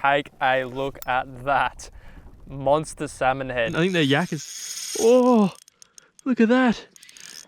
take a look at that monster salmon head. I think they're yakkers. Oh, look at that.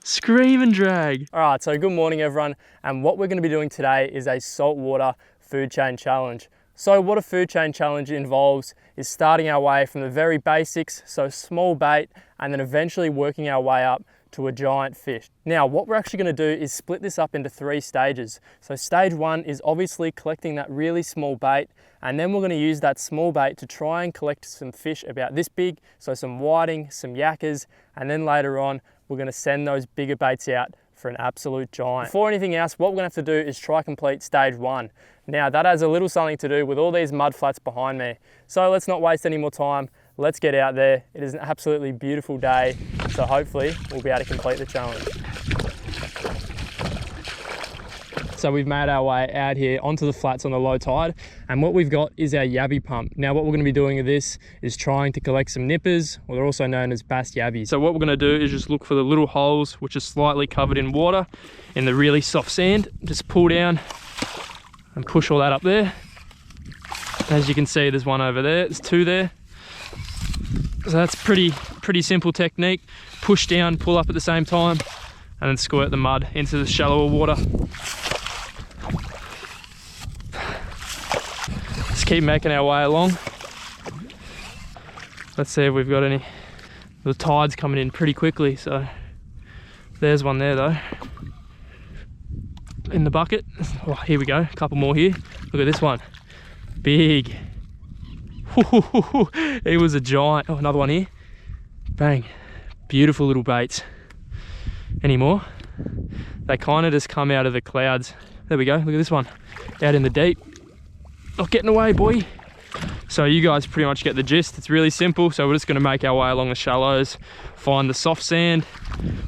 Scream and drag. All right, so good morning everyone. And what we're gonna be doing today is a saltwater food chain challenge. So what a food chain challenge involves is starting our way from the very basics, so small bait, and then eventually working our way up to a giant fish. Now, what we're actually gonna do is split this up into 3 stages. So stage 1 is obviously collecting that really small bait, and then we're gonna use that small bait to try and collect some fish about this big, so some whiting, some yakkers, and then later on, we're gonna send those bigger baits out for an absolute giant. Before anything else, what we're gonna have to do is try complete stage 1. Now, that has a little something to do with all these mud flats behind me. So let's not waste any more time. Let's get out there. It is an absolutely beautiful day, so hopefully we'll be able to complete the challenge. So we've made our way out here onto the flats on the low tide, and what we've got is our yabby pump. Now what we're going to be doing with this is trying to collect some nippers, or they're also known as bass yabbies. So what we're going to do is just look for the little holes which are slightly covered in water in the really soft sand. Just pull down and push all that up there. As you can see, there's one over there, there's 2 there. So that's pretty simple technique. Push down, pull up at the same time, and then squirt the mud into the shallower water. Just keep making our way along. Let's see if we've got any. The tide's coming in pretty quickly, so there's one there though. In the bucket. Oh, here we go, a couple more here. Look at this one, big. He was a giant. Oh, another one here. Bang. Beautiful little baits. Any more? They kind of just come out of the clouds. There we go, look at this one. Out in the deep. Not getting away, boy. So you guys pretty much get the gist. It's really simple. So we're just gonna make our way along the shallows, find the soft sand,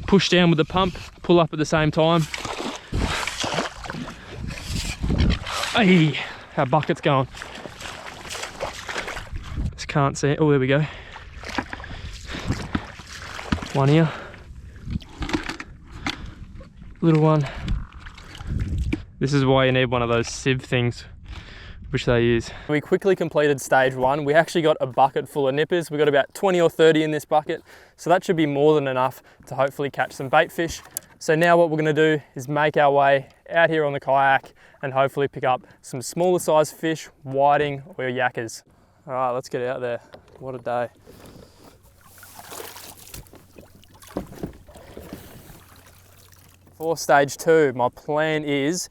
push down with the pump, pull up at the same time. Hey, our bucket's going. Just can't see it. Oh, there we go. One here. Little one. This is why you need one of those sieve things, which they use. We quickly completed stage 1. We actually got a bucket full of nippers. We got about 20 or 30 in this bucket. So that should be more than enough to hopefully catch some bait fish. So now what we're gonna do is make our way out here on the kayak and hopefully pick up some smaller size fish, whiting or yakkers. All right, let's get out there. What a day. For stage 2, my plan is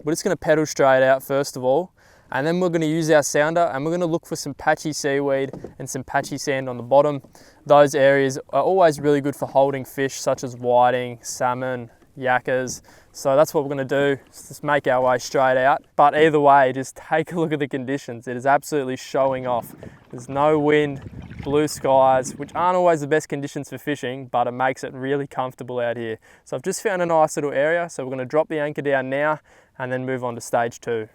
we're just gonna pedal straight out first of all, and then we're gonna use our sounder and we're gonna look for some patchy seaweed and some patchy sand on the bottom. Those areas are always really good for holding fish such as whiting, salmon, yakkers. So that's what we're gonna do, just make our way straight out. But either way, just take a look at the conditions. It is absolutely showing off. There's no wind, blue skies, which aren't always the best conditions for fishing, but it makes it really comfortable out here. So I've just found a nice little area. So we're gonna drop the anchor down now and then move on to stage 2.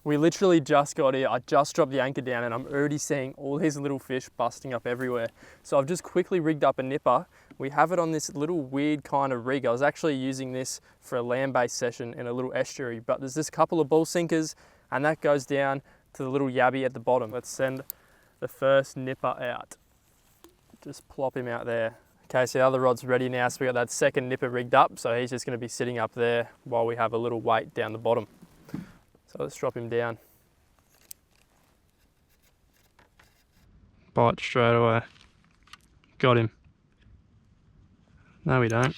We literally just got here. I just dropped the anchor down and I'm already seeing all these little fish busting up everywhere. So I've just quickly rigged up a nipper. We have it on this little weird kind of rig. I was actually using this for a land-based session in a little estuary, but there's this couple of bull sinkers and that goes down to the little yabby at the bottom. Let's send the first nipper out. Just plop him out there. Okay, so the other rod's ready now. So we got that second nipper rigged up. So he's just gonna be sitting up there while we have a little weight down the bottom. So let's drop him down. Bite straight away. Got him. No, we don't. I'm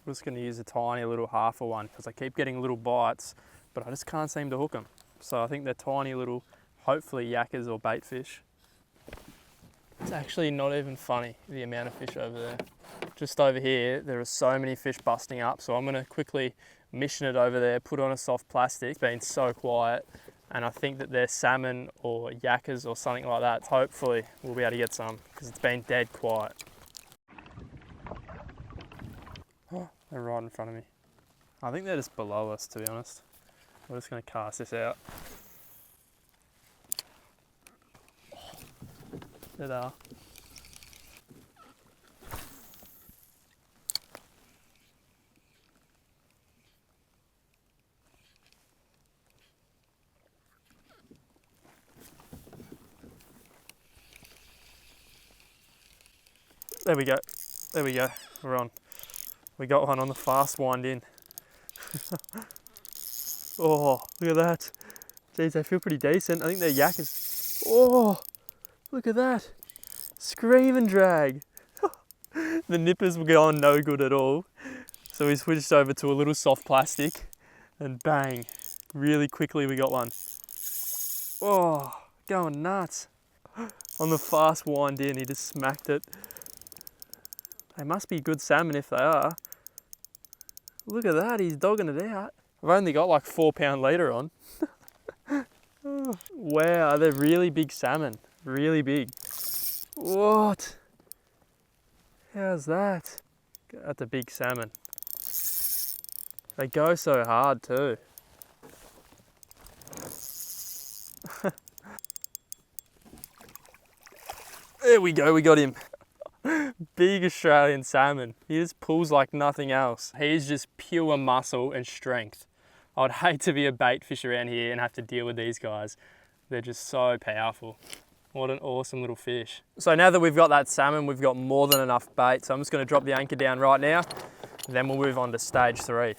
just going to use a tiny little halfer one because I keep getting little bites, but I just can't seem to hook them. So I think they're tiny little, hopefully yakkers or bait fish. It's actually not even funny, the amount of fish over there. Just over here, there are so many fish busting up, so I'm going to quickly mission it over there, put on a soft plastic. It's been so quiet, and I think that they're salmon or yakkers or something like that. Hopefully we'll be able to get some because it's been dead quiet. Oh, they're right in front of me. I think they're just below us, to be honest. We're just going to cast this out. There they are. There we go. There we go. We're on. We got one on the fast wind in. Oh, look at that. Geez, they feel pretty decent. I think their yak is... Oh, look at that. Scream and drag. The nippers were going no good at all. So we switched over to a little soft plastic and bang, really quickly we got one. Oh, going nuts. On the fast wind in, he just smacked it. They must be good salmon if they are. Look at that, he's dogging it out. I've only got like 4 pound leader on. Oh, wow, they're really big salmon, really big. What? How's that? That's a big salmon. They go so hard too. There we go, we got him. Big Australian salmon. He just pulls like nothing else. He's just pure muscle and strength. I would hate to be a bait fish around here and have to deal with these guys. They're just so powerful. What an awesome little fish. So now that we've got that salmon, we've got more than enough bait. So I'm just gonna drop the anchor down right now, and then we'll move on to stage 3.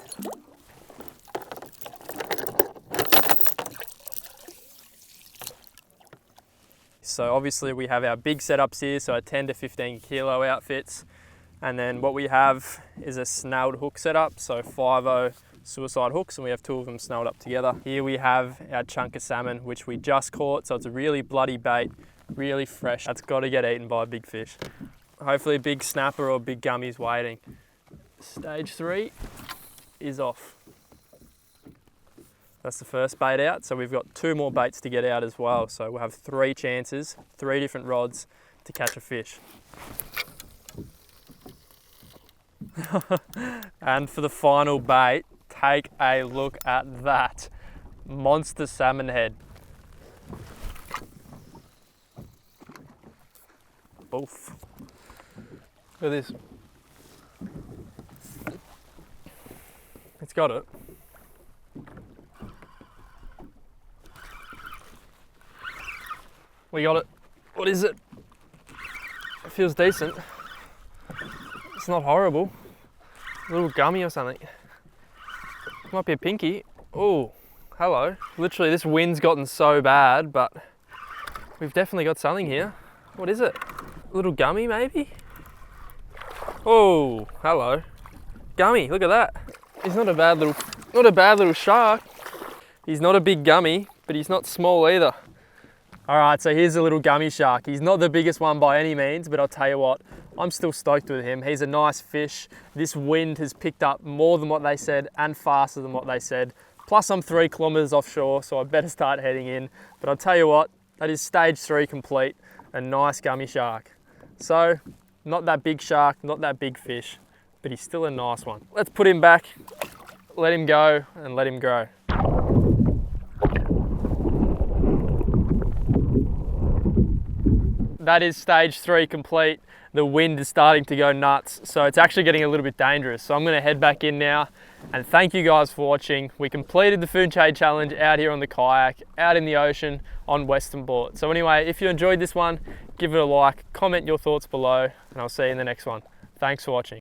So obviously we have our big setups here, so our 10 to 15 kilo outfits. And then what we have is a snelled hook setup, so 5/0 suicide hooks, and we have 2 of them snelled up together. Here we have our chunk of salmon, which we just caught, so it's a really bloody bait, really fresh. That's got to get eaten by a big fish. Hopefully a big snapper or big gummy's waiting. Stage 3 is off. That's the first bait out, so we've got 2 more baits to get out as well. So we'll have 3 chances, 3 different rods to catch a fish. And for the final bait, take a look at that monster salmon head. Oof. Look at this. It's got it. We got it. What is it? It feels decent. It's not horrible. A little gummy or something. Might be a pinky. Oh, hello. Literally this wind's gotten so bad, but we've definitely got something here. What is it? A little gummy maybe? Oh, hello. Gummy, look at that. He's not a bad little shark. He's not a big gummy, but he's not small either. All right, so here's a little gummy shark. He's not the biggest one by any means, but I'll tell you what, I'm still stoked with him. He's a nice fish. This wind has picked up more than what they said and faster than what they said. Plus I'm 3 kilometers offshore, so I better start heading in. But I'll tell you what, that is stage 3 complete, a nice gummy shark. So, not that big shark, not that big fish, but he's still a nice one. Let's put him back, let him go, and let him grow. That is stage 3 complete. The wind is starting to go nuts, so it's actually getting a little bit dangerous. So I'm gonna head back in now, and thank you guys for watching. We completed the food chain challenge out here on the kayak, out in the ocean on Western Port. So anyway, if you enjoyed this one, give it a like, comment your thoughts below, and I'll see you in the next one. Thanks for watching.